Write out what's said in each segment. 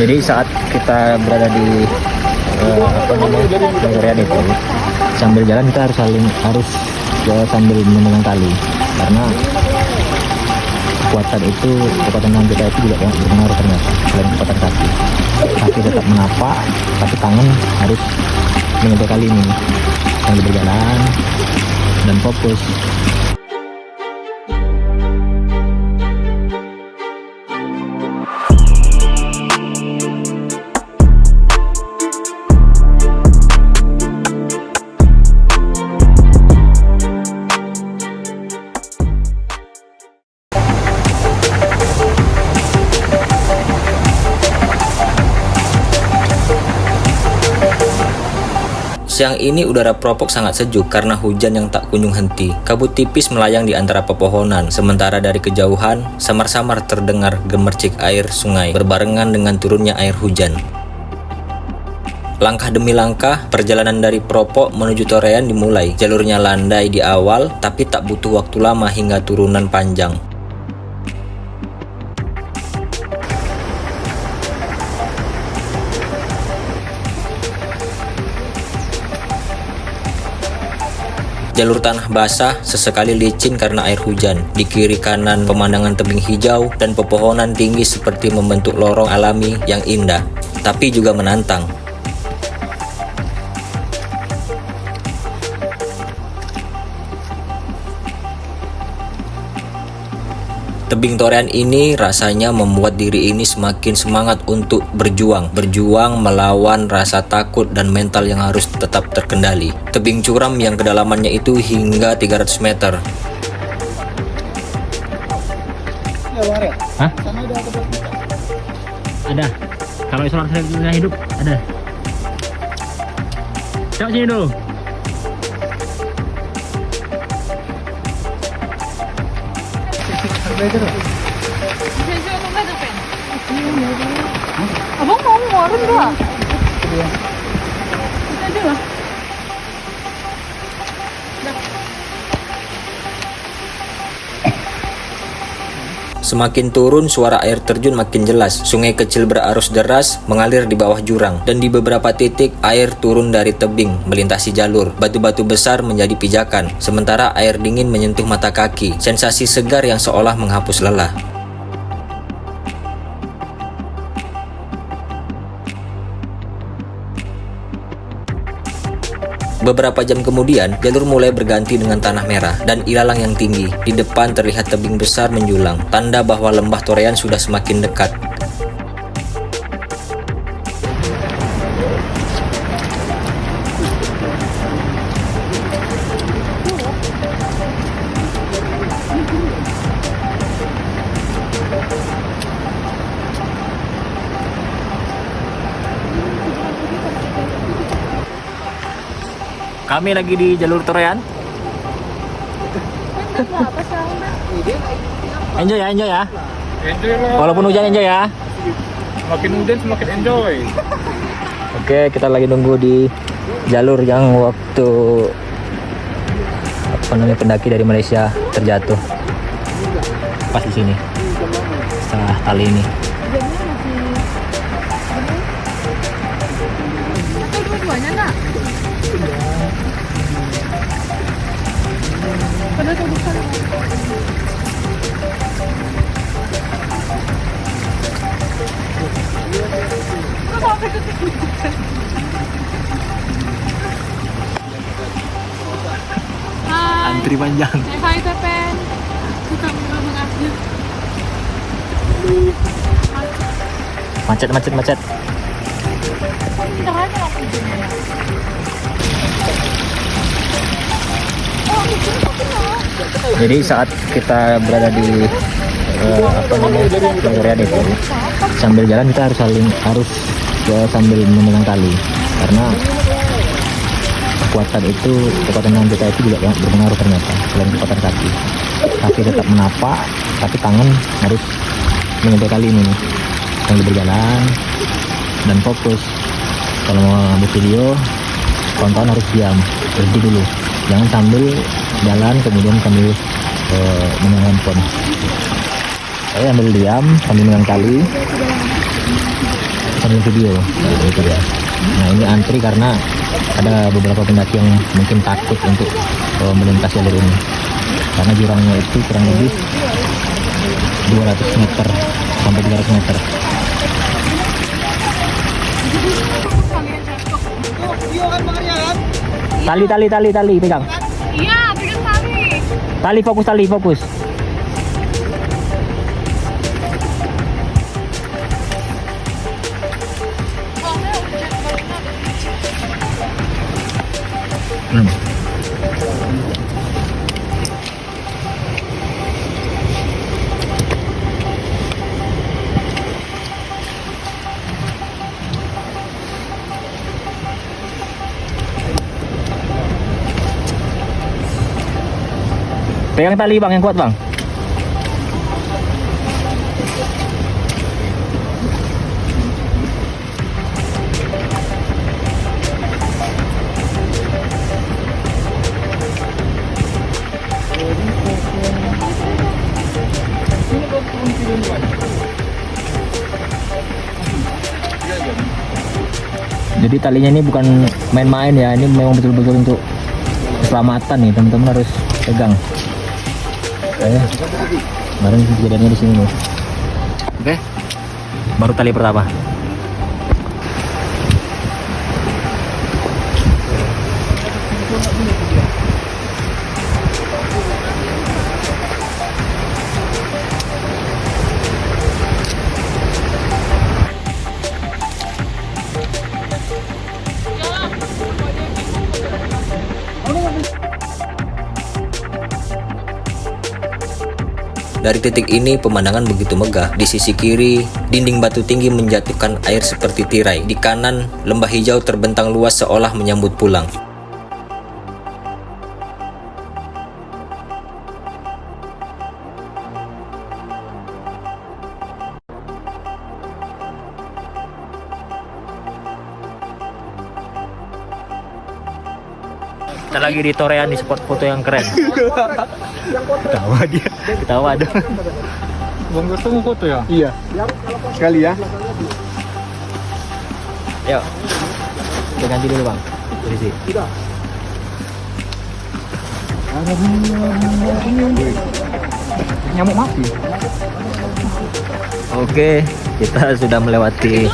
Jadi saat kita berada di pencarian itu, sambil jalan kita harus sambil memegang tali, karena kekuatan tangan kita itu juga berpengaruh ternyata. Selain kekuatan kaki tetap menapak, tapi tangan harus menyentuh tali ini sambil berjalan dan fokus. Siang ini udara Propok sangat sejuk karena hujan yang tak kunjung henti. Kabut tipis melayang di antara pepohonan, sementara dari kejauhan samar-samar terdengar gemercik air sungai berbarengan dengan turunnya air hujan. Langkah demi langkah, perjalanan dari Propok menuju Torean dimulai. Jalurnya landai di awal, tapi tak butuh waktu lama hingga turunan panjang. Jalur tanah basah, sesekali licin karena air hujan. Di kiri kanan pemandangan tebing hijau dan pepohonan tinggi seperti membentuk lorong alami yang indah, tapi juga menantang. Tebing Torean ini rasanya membuat diri ini semakin semangat untuk berjuang melawan rasa takut dan mental yang harus tetap terkendali. Tebing curam yang kedalamannya itu hingga 300 meter. Hah? Ada. Kalau isolasi hidup ada. Coba sini dulu. Abang mau ngeluarin gak? Iya. Kita aja lah. Semakin turun, suara air terjun makin jelas. Sungai kecil berarus deras mengalir di bawah jurang, dan di beberapa titik air turun dari tebing melintasi jalur. Batu-batu besar menjadi pijakan, sementara air dingin menyentuh mata kaki. Sensasi segar yang seolah menghapus lelah. Beberapa jam kemudian, jalur mulai berganti dengan tanah merah dan ilalang yang tinggi. Di depan terlihat tebing besar menjulang, tanda bahwa lembah Torean sudah semakin dekat. Kami lagi di jalur Torean. Enjoy ya. Enjoy lah. Walaupun hujan enjoy ya. Makin hujan semakin enjoy. Oke, kita lagi nunggu di jalur yang waktu pendaki dari Malaysia terjatuh. Pas di sini. Setengah tali ini. Dua-duanya enggak? Pada tuh bukan. Hai. Antri panjang. Hai Tepen. Kita ngomong aja. Macet. Kita aja aku punya ya. Oh, itu apa? Jadi saat kita berada di pencarian itu, sambil jalan kita harus sambil memegang tali, karena kekuatan tangan kita itu juga berpengaruh ternyata. Selain kekuatan kaki tetap menapak, tapi tangan harus menyentuh tali ini sambil berjalan dan fokus. Kalau mau ambil video, kawan-kawan harus diam, berhenti dulu, jangan sambil jalan kemudian sambil memegang handphone. Saya ambil diam sambil memegang tali, ambil video. Nah, gitu ya. Nah ini antri karena ada beberapa pendaki yang mungkin takut untuk melintasi jalur ini karena jurangnya itu kurang lebih 200 meter sampai 300 meter. Tali pegang. Iya, pegang tali. Tali fokus. Pegang tali bang yang kuat bang. Jadi talinya ini bukan main-main ya, ini memang betul-betul untuk keselamatan nih, teman-teman harus pegang. Kemarin kejadiannya di sini nih. Oke. Baru tali pertama. Dari titik ini pemandangan begitu megah. Di sisi kiri, dinding batu tinggi menjatuhkan air seperti tirai. Di kanan, lembah hijau terbentang luas seolah menyambut pulang. Kita lagi di Torean di spot foto yang keren. Ketawa dong. Bang Gusto mau foto ya? Iya. Sekali ya. Yuk. Kita ganti dulu bang. Posisi. Nyamuk mati. Oke, kita sudah melewati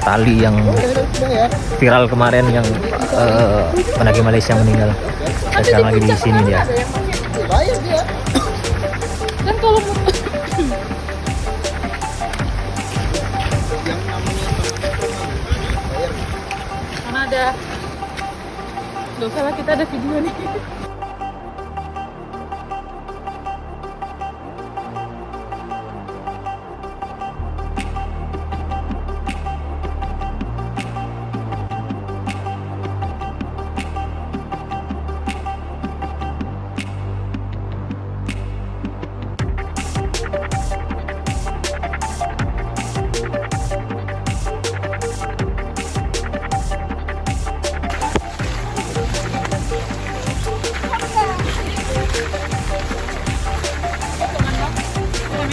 tali yang viral kemarin yang pendaki Malaysia meninggal. Dan sekarang lagi di sini dia. Dan kalau karena ada nggak usah lah, kita ada video nih.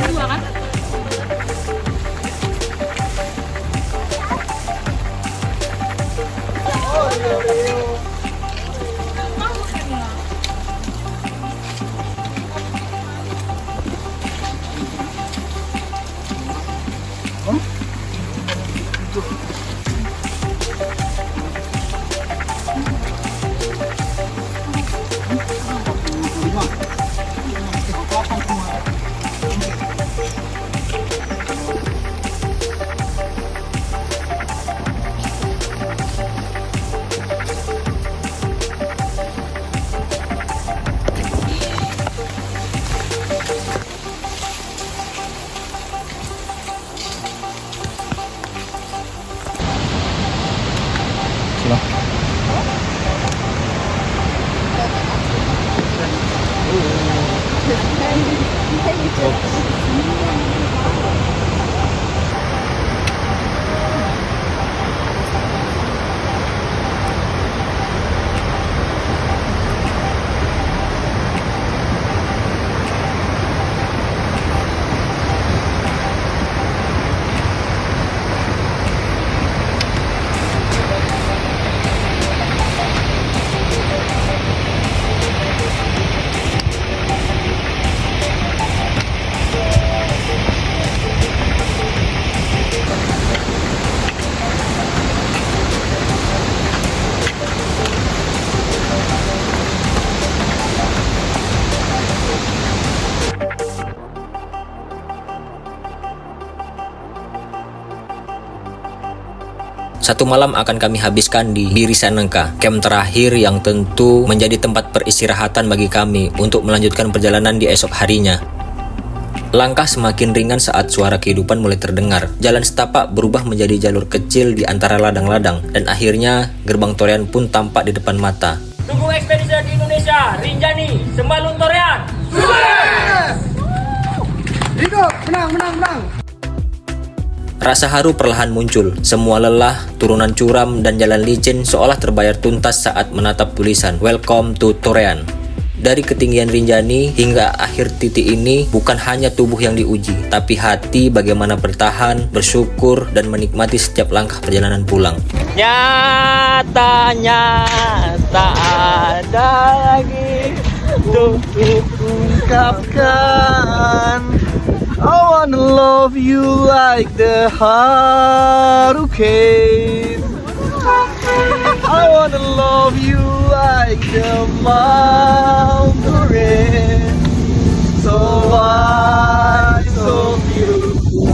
Dua kan? 1 malam akan kami habiskan di Birisanengka, camp terakhir yang tentu menjadi tempat peristirahatan bagi kami untuk melanjutkan perjalanan di esok harinya. Langkah semakin ringan saat suara kehidupan mulai terdengar. Jalan setapak berubah menjadi jalur kecil di antara ladang-ladang, dan akhirnya gerbang Torean pun tampak di depan mata. Dukung ekspedisi di Indonesia, Rinjani, Sembalun Torean. Hidup, menang. Rasa haru perlahan muncul. Semua lelah, turunan curam, dan jalan licin seolah terbayar tuntas saat menatap tulisan Welcome to Torean. Dari ketinggian Rinjani hingga akhir titik ini, bukan hanya tubuh yang diuji, tapi hati bagaimana bertahan, bersyukur, dan menikmati setiap langkah perjalanan pulang. Nyatanya tak ada lagi untuk ungkapkan. I wanna love you like the hurricane. I wanna love you like the mountain rain. So wide, so beautiful,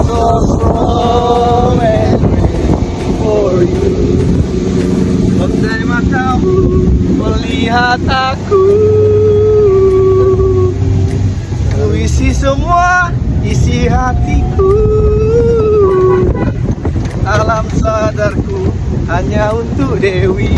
so strong and ready for you. Andai matamu melihat aku, ku isi semua isi hatiku. Alam sadarku hanya untuk Dewi.